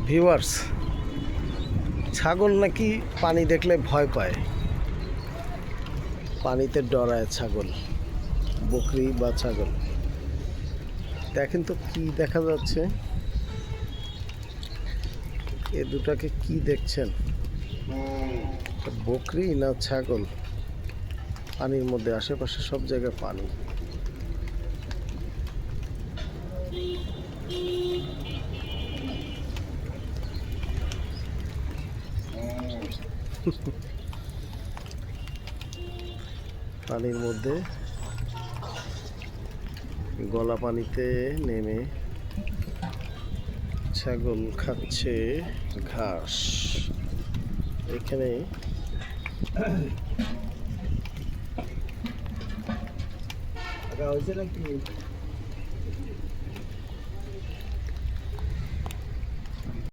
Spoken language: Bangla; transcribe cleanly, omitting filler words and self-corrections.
ভিউয়ার্স, ছাগল নাকি পানি দেখলে ভয় পায়, পানিতে ডরায় ছাগল, বকরি বা ছাগল। দেখেন তো কি দেখা যাচ্ছে, এ দুটাকে কি দেখছেন, বকরি না ছাগল? পানির মধ্যে, আশেপাশে সব জায়গায় পানি। পানির মধ্যে গলা পানিতে নেমে ছাগল খাচ্ছে ঘাস। এখানে হয়েছে নাকি?